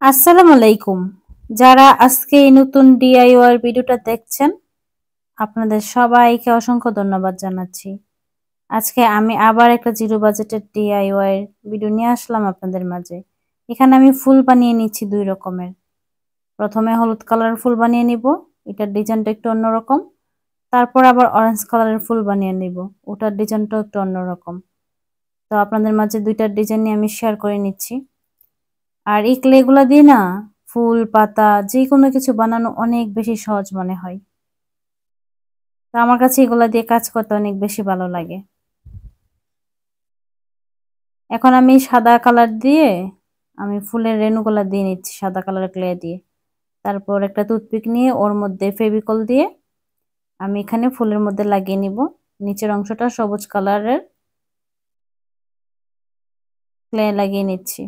আসসালামু আলাইকুম। যারা আজকে এই নতুন ডিআইওয়াই ভিডিওটা দেখছেন, আপনাদের সবাইকে অসংখ্য ধন্যবাদ জানাচ্ছি। আজকে আমি আবার একটা জিরো বাজেটের ডিআইওয়াই ভিডিও নিয়ে আসলাম আপনাদের মাঝে। এখানে আমি ফুল বানিয়ে নিচ্ছি 2 রকমের। প্রথমে হলুদ কালারের ফুল বানিয়ে নিব, এটার ডিজাইনটা একটু অন্যরকম। তারপর আবার অরেঞ্জ কালারের ফুল বানিয়ে নিব, ওটার ডিজাইনটাও একটু অন্যরকম। তো আপনাদের মাঝে 2টার ডিজাইন নিয়ে আমি শেয়ার করে নিচ্ছি। আর এই ক্লেগুলা দিয়ে না ফুল পাতা যে কোনো কিছু বানানো অনেক বেশি সহজ মনে হয়। তো আমার কাছে এগুলা দিয়ে কাজ করতে অনেক বেশি ভালো লাগে। এখন আমি সাদা কালার দিয়ে আমি ফুলের রেণুগুলা দিয়ে নিচ্ছি সাদা কালারের ক্লে দিয়ে। তারপর একটা টুথপিক নিয়ে ওর মধ্যে ফেভিকল দিয়ে আমি এখানে ফুলের মধ্যে লাগিয়ে নিব। নিচের অংশটা সবুজ কালারের ক্লে লাগিয়ে নিচ্ছি।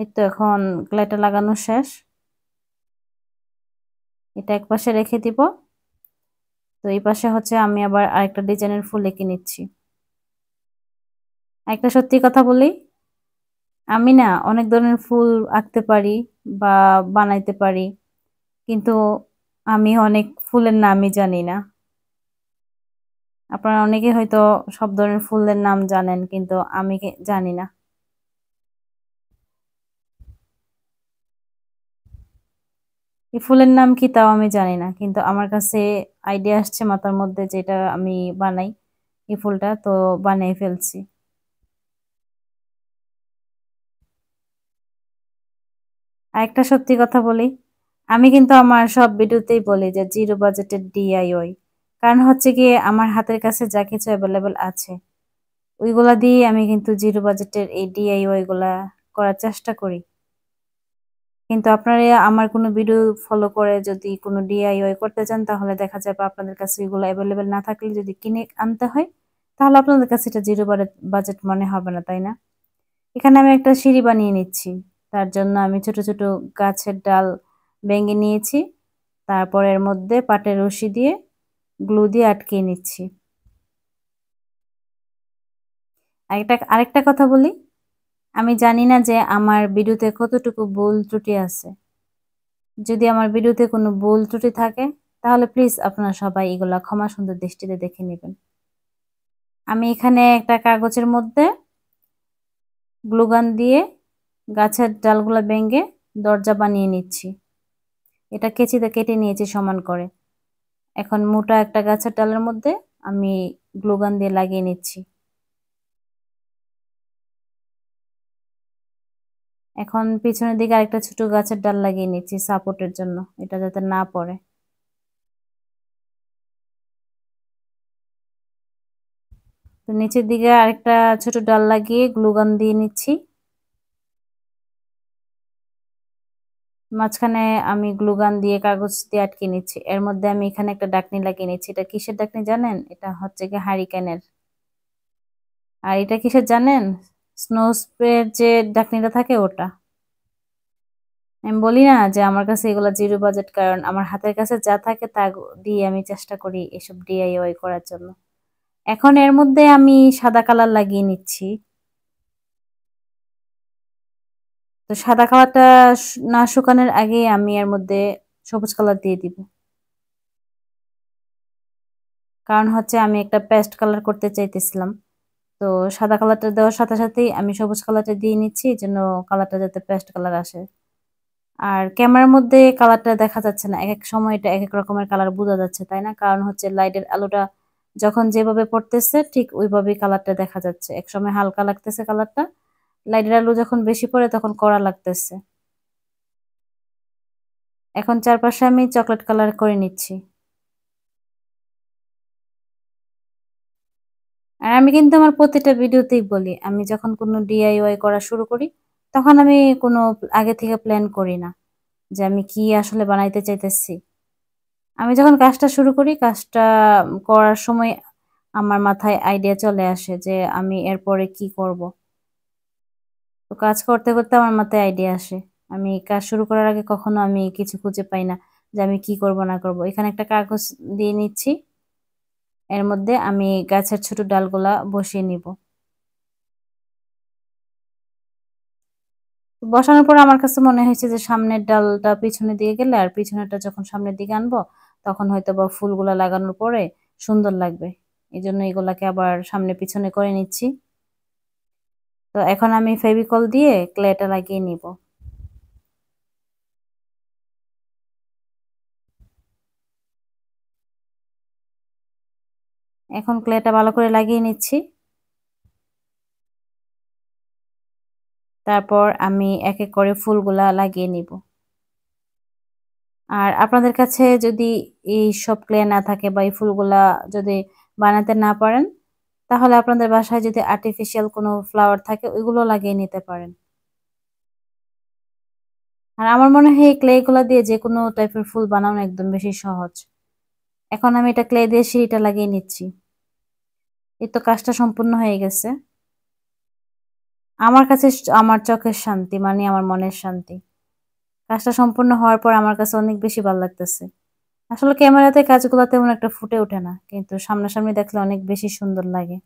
এই তো এখন ক্লেটা লাগানো শেষ। এটা একপাশে রেখে দিব। তো এই পাশে হচ্ছে আমি আবার আরেকটা ডিজাইনের ফুল এঁকে নিচ্ছি। একটা সত্যি কথা বলি, আমি না অনেক ধরনের ফুল আঁকতে পারি বা বানাইতে পারি, কিন্তু আমি অনেক ফুলের নামই জানি না। আপনারা অনেকে হয়তো সব ধরনের ফুলের নাম জানেন, কিন্তু আমি জানি না। এই ফুলের নাম কি তাও আমি জানি না, কিন্তু আমার কাছে আইডিয়া আসছে মাথার মধ্যে যেটা আমি বানাই এই ফুলটা, তো বানিয়ে ফেলছি। আর একটা সত্যি কথা বলি, আমি কিন্তু আমার সব ভিডিওতেই বলি যে জিরো বাজেটের ডিআইওয়াই। কারণ হচ্ছে গিয়ে আমার হাতের কাছে যা কিছু অ্যাভেলেবেল আছে ওইগুলা দিয়ে আমি কিন্তু জিরো বাজেটের এই ডিআইওয়াই গুলা করার চেষ্টা করি। কিন্তু আপনারা আমার কোনো ভিডিও ফলো করে যদি কোনো ডিআইওয়াই করতে চান, তাহলে দেখা যাবে আপনাদের কাছে এগুলো অ্যাভেলেবেল না থাকলে যদি কিনে আনতে হয়, তাহলে আপনাদের কাছে এটা জিরো বাজেট মনে হবে না, তাই না? এখানে আমি একটা সিঁড়ি বানিয়ে নিচ্ছি। তার জন্য আমি ছোট ছোট গাছের ডাল ভেঙে নিয়েছি। তারপর এর মধ্যে পাটের রশি দিয়ে গ্লু দিয়ে আটকে নিচ্ছি। আরেকটা কথা বলি, আমি জানি না যে আমার ভিডিওতে কতটুকু ভুল ত্রুটি আছে। যদি আমার ভিডিওতে কোনো ভুল ত্রুটি থাকে, তাহলে প্লিজ আপনারা সবাই এগুলা ক্ষমা সুন্দর দৃষ্টিতে দেখে নেবেন। আমি এখানে একটা কাগজের মধ্যে গ্লুগান দিয়ে গাছের ডালগুলা ভেঙে দরজা বানিয়ে নিচ্ছি। এটা কেচিতে কেটে নিয়েছি সমান করে। এখন মোটা একটা গাছের ডালের মধ্যে আমি গ্লুগান দিয়ে লাগিয়ে নিচ্ছি। এখন পিছনের দিকে আরেকটা ছোট গাছের ডাল লাগিয়ে নিচ্ছি সাপোর্টের জন্য, এটা যাতে না পড়ে। তো নিচের দিকে আরেকটা ছোট ডাল লাগিয়ে গ্লুগান দিয়ে নিচ্ছি। মাঝখানে আমি গ্লুগান দিয়ে কাগজ দিয়ে আটকে নিচ্ছি। এর মধ্যে আমি এখানে একটা ডাকনি লাগিয়ে নিচ্ছি। এটা কিসের ডাকনি জানেন? এটা হচ্ছে কি হারিকেনের। আর এটা কিসের জানেন? স্নো স্প্রের যে ডাকনিটা থাকে ওটা। আমি বলি না যে আমার কাছে এগুলো জিরো বাজেট, কারণ আমার হাতের কাছে যা থাকে তা দিয়ে আমি চেষ্টা করি এসব ডিআইওয়াই করার জন্য। এখন এর মধ্যে আমি সাদা কালার লাগিয়ে নিচ্ছি। তো সাদা কালারটা না শুকানোর আগে আমি এর মধ্যে সবুজ কালার দিয়ে দিব। কারণ হচ্ছে আমি একটা পেস্ট কালার করতে চাইতেছিলাম। তো সাদা কালারটা দেওয়ার সাথে সাথেই আমি সবুজ কালারটা দিয়ে নিচ্ছি, এই জন্য কালারটা যাতে পেস্ট কালার আসে। আর ক্যামেরার মধ্যে কালারটা দেখা যাচ্ছে না, এক এক সময় এটা এক এক রকমের কালার বোঝা যাচ্ছে, তাই না? কারণ হচ্ছে লাইটের আলোটা যখন যেভাবে পড়তেছে ঠিক ওইভাবেই কালারটা দেখা যাচ্ছে। এক সময় হালকা লাগতেছে কালারটা, লাইটের আলো যখন বেশি পড়ে তখন কড়া লাগতেছে। এখন চারপাশে আমি চকলেট কালার করে নিচ্ছি। আর আমি কিন্তু আমার প্রতিটা ভিডিওতেই বলি, আমি যখন কোনো ডিআইওয়াই করা শুরু করি তখন আমি কোনো আগে থেকে প্ল্যান করি না যে আমি কি আসলে বানাইতে চাইতেছি। আমি যখন কাজটা শুরু করি, কাজটা করার সময় আমার মাথায় আইডিয়া চলে আসে যে আমি এরপরে কি করব। তো কাজ করতে করতে আমার মাথায় আইডিয়া আসে। আমি কাজ শুরু করার আগে কখনো আমি কিছু খুঁজে পাই না যে আমি কি করব না করব। এখানে একটা কাগজ দিয়ে নিচ্ছি, এর মধ্যে আমি গাছের ছোট ডালগুলা বসিয়ে নিব। বসানোর পর আমার কাছে মনে হয়েছে যে সামনের ডালটা পিছনের দিকে গেলে আর পিছনেরটা যখন সামনের দিকে আনবো তখন হয়তো বা ফুলগুলা লাগানোর পরে সুন্দর লাগবে। এই জন্য এগুলাকে আবার সামনে পিছনে করে নিচ্ছি। তো এখন আমি ফেভিকল দিয়ে ক্লেটা লাগিয়ে নিব। এখন ক্লেটা ভালো করে লাগিয়ে নিচ্ছি। তারপর আমি এক এক করে ফুলগুলা লাগিয়ে নিব। আর আপনাদের কাছে যদি এই সব ক্লে না থাকে বা এই ফুলগুলা যদি বানাতে না পারেন তাহলে আপনাদের বাসায় যদি আর্টিফিশিয়াল কোনো ফ্লাওয়ার থাকে ওইগুলো লাগিয়ে নিতে পারেন। আর আমার মনে হয় এই ক্লে গুলা দিয়ে যে কোনো টাইপের ফুল বানানো একদম বেশি সহজ। এখন আমি এটা ক্লে দিয়ে সিঁড়িটা লাগিয়ে নিচ্ছি। এই তো কাজটা সম্পূর্ণ হয়ে গেছে। আমার কাছে আমার চোখের শান্তি মানে আমার মনের শান্তি। কাজটা সম্পূর্ণ হওয়ার পর আমার কাছে অনেক বেশি ভালো লাগতেছে। আসলে ক্যামেরাতে কাজগুলো তেমন একটা ফুটে ওঠে না, কিন্তু সামনাসামনি দেখলে অনেক বেশি সুন্দর লাগে।